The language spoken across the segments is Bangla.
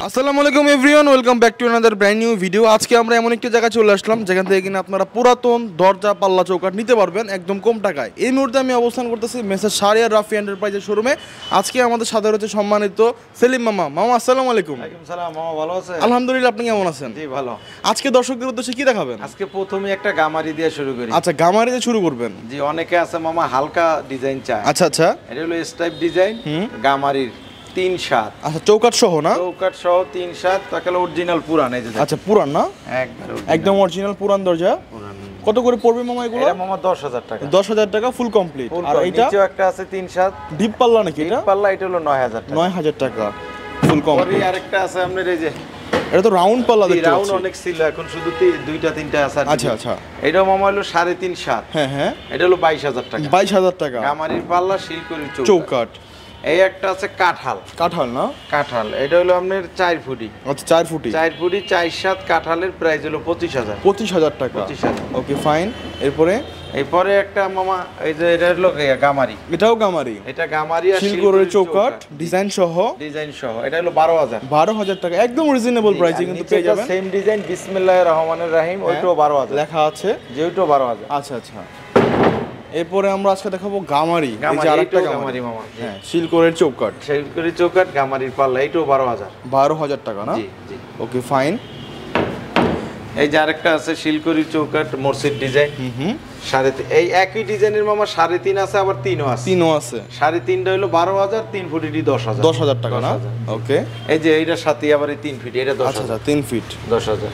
আসসালামু আলাইকুম everyone, welcome back to another brand new video. আজকে আমরা এমন একটি জায়গায় চলে আসলাম যেখান থেকে কিনা আপনারা পুরাতন দরজা পাল্লা চৌকাঠ নিতে পারবেন একদম কম টাকায়। এই মুহূর্তে আমি অবস্থান করতেছি মেসার শাহরিয়ার রাফি এন্টারপ্রাইজের শোরুমে। আজকে আমাদের সাথে রয়েছে সম্মানিত সেলিম মামা। মামা আসসালামু আলাইকুম। ওয়ালাইকুম সালাম। মামা ভালো আছেন? আলহামদুলিল্লাহ, আপনি কেমন আছেন? জি ভালো। আজকে দর্শকদের উদ্দেশ্যে কি দেখাবেন? আজকে প্রথমে একটা গামারি দিয়ে শুরু করি। আচ্ছা, গামারি দিয়ে শুরু করবেন। জি, অনেকে আছে মামা হালকা ডিজাইন চায়। আচ্ছা আচ্ছা, এটা হলো স্টাইপ ডিজাইন গামারির 3/7। আচ্ছা, চৌকাঠ সহ না? চৌকাঠ সহ 3/7। তাকে অরিজিনাল পুরান, এই যে আচ্ছা পুরান না, একদম অরিজিনাল পুরান দরজা। কত করে পড়বে মামা এগুলো? এটা মামা 10,000 টাকা। 10,000 টাকা ফুল কমপ্লিট। আর এইটা নিচেও একটা আছে 3/7 ডিপ পাল্লা নাকি? এটা ডিপ পাল্লা, এটা হলো 9,000 টাকা। 9,000 টাকা ফুল কমপ্লিট। পরে আরেকটা আছে আপনার এই যে, এটা তো রাউন্ড পাল্লা দেখতে রাউন্ড পাচ্ছি। অনেক ছিল, এখন শুধু দুইটা তিনটা আছে। আচ্ছা আচ্ছা, এটাও মামা হলো 3.5/7। হ্যাঁ হ্যাঁ, এটা হলো 22,000 টাকা। 22,000 টাকা গামারির পাল্লা, শিলকড়ির চৌকাঠ। এই একটা আছে কাঁঠাল। কাঁঠাল না? কাঁঠাল, এটা হলো আপনার 4 ফুটি। আচ্ছা, 4 ফুটি। 4 ফুটি 4/7 কাঁঠালের প্রাইস হলো 25,000। 25,000 টাকা। 25,000। Okay fine. এরপরে এরপরে একটা মামা এই যে, এটা হলো গামারি। এটাও গামারি। এটা গামারি আর শিলকড়ির চৌকাঠ ডিজাইন সহ। ডিজাইন সহ এটা হলো 12,000। 12,000 টাকা, একদম রিজনেবল প্রাইসে কিন্তু পেয়ে যাবেন। সেম ডিজাইন বিসমিল্লাহির রহমানির রহিম, ওইটাও 12,000 লেখা আছে, যে ওইটাও 12,000। আচ্ছা আচ্ছা। এরপরে আমরা আজকে দেখাবো গামারি। এই যে আরেকটা গামারি মামা, হ্যাঁ, শিলকড়ির চৌকাঠ। শিলকড়ির চৌকাঠ গামারির পাল্লা, এইটাও 12,000। 12,000 টাকা না? জি জি। Okay fine. এই যে আরেকটা আছে শিলকড়ির চৌকাঠ মসজিদ ডিজাইন। এই একই ডিজাইনের মামা 3.5 আছে, আবার 3ও আছে। 3ও আছে। 3.5টা হলো 12,000, 3 ফুটিটি 10,000। 10,000 টাকা না? ওকে। এই যে এইটার সাথে আবার এই 3 ফিট, এটা 10,000। আচ্ছা, 3 ফিট 10,000।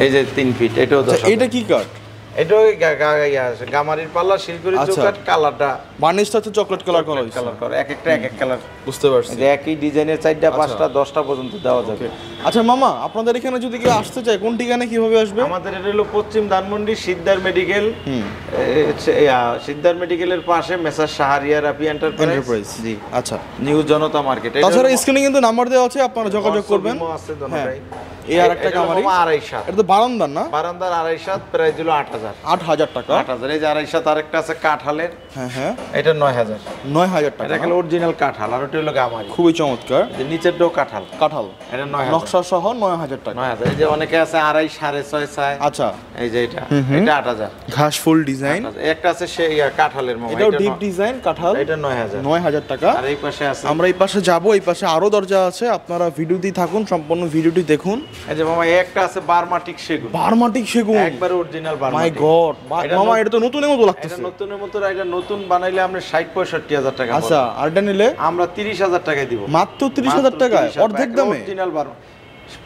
এই যে 3 ফিট, এটাও 10,000। এটা কি কাঠ? এটা ওই গামারির পাল্লা, শিলকড়ির চৌকাঠ। কালারটা বার্নিশটা হচ্ছে চকলেট কালার করা হয়েছে। কালার করে, এক একটা এক এক কালার। বুঝতে পারছি। যে একই ডিজাইনের 4টা 5টা 10টা পর্যন্ত দেওয়া যাবে। আচ্ছা মামা, আপনাদের এখানে যদি কেউ আসতে চায় কোন ঠিকানায় কিভাবে আসবে? আমাদের এটা হলো পশ্চিম ধানমন্ডি সিদ্ধার মেডিকেল। সিদ্ধার মেডিকেলের পাশে মেসার শাহরিয়ার রাফি এন্টারপ্রাইজ। জি আচ্ছা, নিউ জনতা মার্কেট। তাছাড়া স্ক্রিনে কিন্তু নাম্বার দেওয়া আছে, আপনারা যোগাযোগ করবেন। হ্যাঁ, এই আরেকটা গামারি। 2.5/7। এটা তো বারান্দার না? বারান্দার 2.5/7, প্রাইস হলো 8,000। 8,000 টাকা। 8,000। এই যে 2.5/7 আরেকটা আছে কাঁঠালের। হ্যাঁ হ্যাঁ, এটা 9,000। 9,000 টাকা। এটা হলো অরিজিনাল কাঁঠাল, আর ওটা হলো গামারি। খুবই চমৎকার। যে নিচেরটাও কাঁঠাল। কাঁঠাল এটা 9,000। নকশা সহ 9,000 টাকা। 9,000। এই যে অনেকে আছে 2.5 6.5 চায়। আচ্ছা, এই যে এটা 8,000। ঘাস ফুল ডিজাইন। একটা আছে সেই কাঁঠালের মামা, এটাও ডিপ ডিজাইন কাঁঠাল। এটা 9,000। 9,000 টাকা। আর এই পাশে আছে, আমরা এই পাশে যাব, এই পাশে আরো দরজা আছে। আপনারা ভিডিওটি থাকুন, সম্পূর্ণ ভিডিওটি দেখুন। এই যে মামা একটা আছে বারমাটিক সেগুন। বারমাটিক সেগুন, একবার অরিজিনাল মাই বারমাটিক। গড মামা, এটা তো নতুনের মতো লাগতেছে। এটা নতুনের মতো। এটা নতুন বানাইলে আমরা 60-65,000 টাকা। আচ্ছা, আর এটা নিলে আমরা 30,000 টাকায় দিব। মাত্র 30,000 টাকায়, অর্ধেক দামে। অরিজিনাল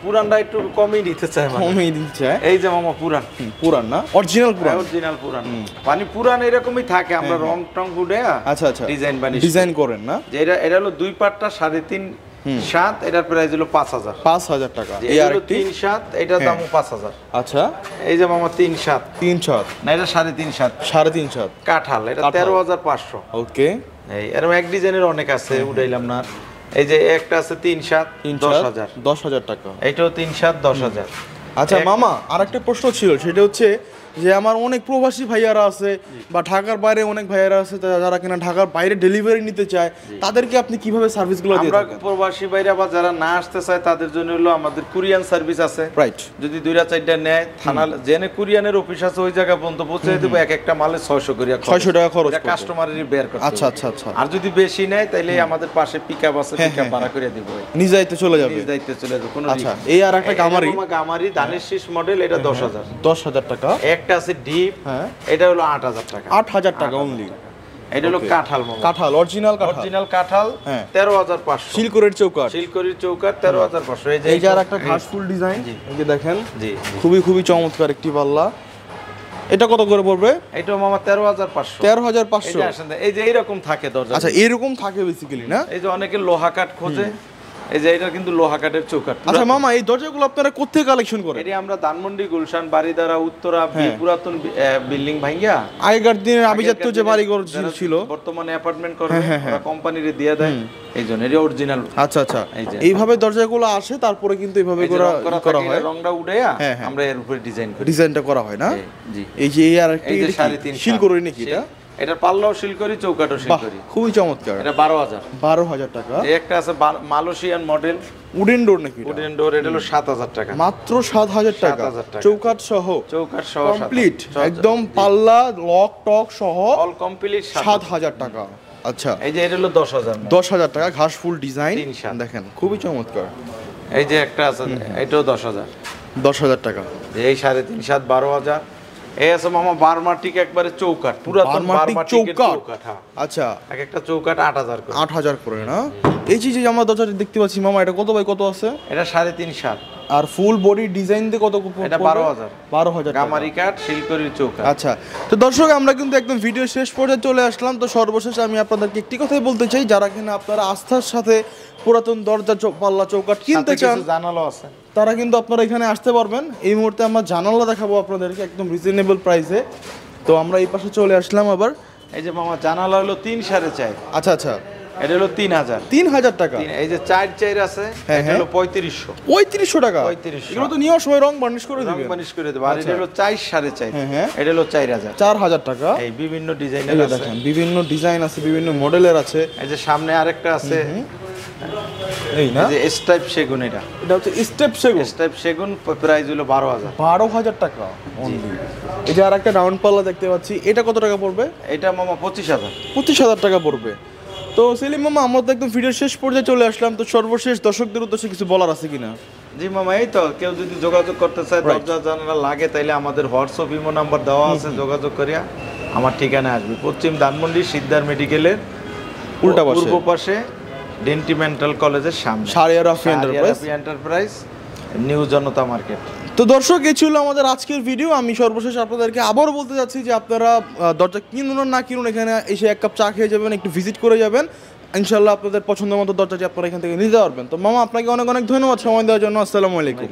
পুরানটা একটু কমই নিতে চায় মানে। কমই দিচ্ছে। এই যে মামা পুরান। পুরান না? অরিজিনাল পুরান। অরিজিনাল পুরান মানে পুরান এরকমই থাকে। আমরা রং টং উঠে আচ্ছা আচ্ছা ডিজাইন বানিয়ে ডিজাইন করেন না? যে এটা হলো 2 পাটটা 3.5/7। এটার প্রাইস হলো 5,000। 5,000 টাকা। এই আরেকটি 3/7, এটার দামও 5,000। আচ্ছা, এই যে মামা 3/7। 3/7 না, এটা 3.5/7। 3.5 কাঁঠাল, এটা 13,500। ওকে। এই এরকম এক ডিজাইনের অনেক আছে, উঠাইলাম না। এই যে একটা আছে 3/7, 10,000। 10,000 টাকা। এইটাও 3/7, 10,000। আচ্ছা মামা, আরেকটা প্রশ্ন ছিল, সেটা হচ্ছে যে আমার অনেক প্রবাসী ভাইয়ারা আছে বা ঢাকার বাইরে অনেক ভাইয়ারা আছে যারা কিনা ঢাকার বাইরে ডেলিভারি নিতে চায়, তাদেরকে আপনি কিভাবে সার্ভিসগুলো দিয়ে আমরা থাকেন? প্রবাসী বাইরে বা যারা না আসতে চায় তাদের জন্য হলো আমাদের কুরিয়ান সার্ভিস আছে। রাইট। যদি 2-4টা নেয়, থানা জেনে কুরিয়ানের অফিস আছে, ওই জায়গা পর্যন্ত পৌঁছে দেবো। এক একটা মালে 600 করে 600 টাকা খরচ করবে। কাস্টমারেরই বের করতে। আচ্ছা আচ্ছা আচ্ছা। আর যদি বেশি নেয় তাইলে আমাদের পাশে পিকআপ আছে, পিকআপ ভাড়া করে দিব। নিজ দায়িত্বে চলে যাবে। নিজ দায়িত্বে চলে যাবে, কোনো আচ্ছা, এই আর একটা গামারি। গামারি ধানের শীষ মডেল, এটা 10,000। 10,000 টাকা। একটা আছে ডিপ, হ্যাঁ, এটা হলো 8,000 টাকা। 8,000 টাকা অনলি। এটা হলো কাঁঠাল মামা। কাঁঠাল, অরিজিনাল কাঁঠাল। অরিজিনাল কাঁঠাল, হ্যাঁ, 13,500। শিলকড়ির চৌকাঠ। শিলকড়ির চৌকাঠ 13,500। এই যে আর একটা ঘাস ফুল ডিজাইন, এই যে দেখেন। জি, খুবই খুবই চমৎকার একটি পাল্লা। এটা কত করে পড়বে? এটা মামা 13,500। 13,500। এই যে এইরকম থাকে দরজা। আচ্ছা, এরকম থাকে বেসিক্যালি না? এই যে অনেকে লোহা কাঠ খোঁজে, এই যে এটা কিন্তু লোহা কাঠের চৌকাঠ। আচ্ছা মামা, এই দরজাগুলো আপনারা কোথা থেকে কালেকশন করেন? এটা আমরা ধানমন্ডি, গুলশান, বাড়িধারা, উত্তরা, পুরাতন বিল্ডিং ভাঙ্গিয়া আগেকার দিনের আভিজাত্য যে বাড়িঘর ছিল, বর্তমানে অ্যাপার্টমেন্ট করে ওরা কোম্পানিরে দিয়ে দেয়। এইজন্য এটা অরিজিনাল। আচ্ছা আচ্ছা, এইভাবে দরজাগুলো আসে, তারপরে কিন্তু এইভাবে করা হয়, রংটা উড়াইয়া আমরা এর উপরে ডিজাইন করি। ডিজাইনটা করা হয় না? জি। এই যে আর একটা শিলকড়ি নাকি এটা? এটা পাল্লাও শিলকরি, চৌকাটও শিলকরি। খুবই চমৎকার। এটা 12,000। 12,000 টাকা। এই একটা আছে মালয়েশিয়ান মডেল, উডেন ডোর নাকি? উডেন ডোর, এটা হলো 7,000 টাকা। মাত্র 7,000 টাকা। 7,000 টাকা। চৌকাট সহ? চৌকাট সহ কমপ্লিট, একদম পাল্লা লক টক সহ অল কমপ্লিট 7,000 টাকা। আচ্ছা, এই যে এটা হলো 10,000। 10,000 টাকা, ঘাস ফুল ডিজাইন 3/7 দেখেন, খুবই চমৎকার। এই যে একটা আছে, এটাও 10,000। 10,000 টাকা। এই 3.5 7 12,000। এই আছে মামা বারমাটিক একবারে চৌকাট, পুরাতন বারমাটিকের চৌকাট। হ্যাঁ, আচ্ছা, এক একটা চৌকাট 8,000 করে। 8,000 করে না? এই যে আমরা দরজাটা দেখতে পাচ্ছি মামা, এটা কত বাই কত আছে? এটা 3.5 7। আর ফুল বডি ডিজাইন দিয়ে কত? এটা 12,000। 12,000 গামারি কাঠ, শিলকরির চৌকাট। আচ্ছা, তো দর্শক আমরা কিন্তু একদম ভিডিও শেষ পর্যায়ে চলে আসলাম। তো সর্বশেষ আমি আপনাদেরকে একটি কথাই বলতে চাই, যারা কিনা আপনারা আস্থার সাথে পুরাতন দরজা পাল্লা চৌকাট কিনতে চান, জানালো আছে, তারা কিন্তু আপনারা এখানে আসতে পারবেন। এই মুহূর্তে আমরা জানালা দেখাবো আপনাদেরকে একদম রিজনেবল প্রাইসে। তো আমরা এই পাশে চলে আসলাম আবার। এই যে মামা জানালা হলো 3 4.5। আচ্ছা আচ্ছা, এটা হলো 3,000। 3,000 টাকা। এই যে 4 আছে, এটা হলো 3500। 3500 টাকা? 3500। এগুলো তো নেওয়ার সময় রং বার্নিশ করে দিবেন। রং বার্নিশ করে দেব। আর এটা হলো 4 4.5। হ্যাঁ, এটা হলো 4,000। 4,000 টাকা। এই বিভিন্ন ডিজাইনের আছে, দেখেন বিভিন্ন ডিজাইন আছে, বিভিন্ন মডেলের আছে। এই যে সামনে আরেকটা আছে, এই না, এই যে স্টাইপ সেগুন। এটা হচ্ছে স্টেপ সেগুন। স্টাইপ সেগুন, প্রাইস হলো 12,000। 12,000 টাকা only। এই যে আরেকটা রাউন্ড পাল্লা দেখতে পাচ্ছি, এটা কত টাকা পড়বে? এটা মামা 25,000। 25,000 টাকা পড়বে। তো সেলিম মামা, আমরা তো একদম ভিডিওর শেষ পর্যায়ে চলে আসলাম। তো সর্বশেষ দর্শকদের উদ্দেশ্যে কিছু বলার আছে কিনা? জি মামা, এই তো কেউ যদি যোগাযোগ করতে চায়, দরজা জানালা লাগে, তাইলে আমাদের হোয়াটসঅ্যাপ ইমো নাম্বার দেওয়া আছে, যোগাযোগ করিয়া আমার ঠিকানা আসবে পশ্চিম ধানমন্ডি সিদ্ধার মেডিকেলের উল্টা পাশে, পূর্ব পাশে, ডেন্টিমেন্টাল কলেজের সামনে, শাহরিয়ার রাফি এন্টারপ্রাইজ, নিউ জনতা মার্কেট। তো দর্শক, এই ছিল আমাদের আজকের ভিডিও। আমি সর্বশেষ আপনাদেরকে আবারও বলতে চাচ্ছি যে আপনারা দরজা কিনুন না কিনুন, এখানে এসে এক কাপ চা খেয়ে যাবেন, একটু ভিজিট করে যাবেন। ইনশাল্লাহ আপনাদের পছন্দ মতো দরজাটি আপনারা এখান থেকে নিতে পারবেন। তো মামা, আপনাকে অনেক অনেক ধন্যবাদ সময় দেওয়ার জন্য। আসসালামু আলাইকুম।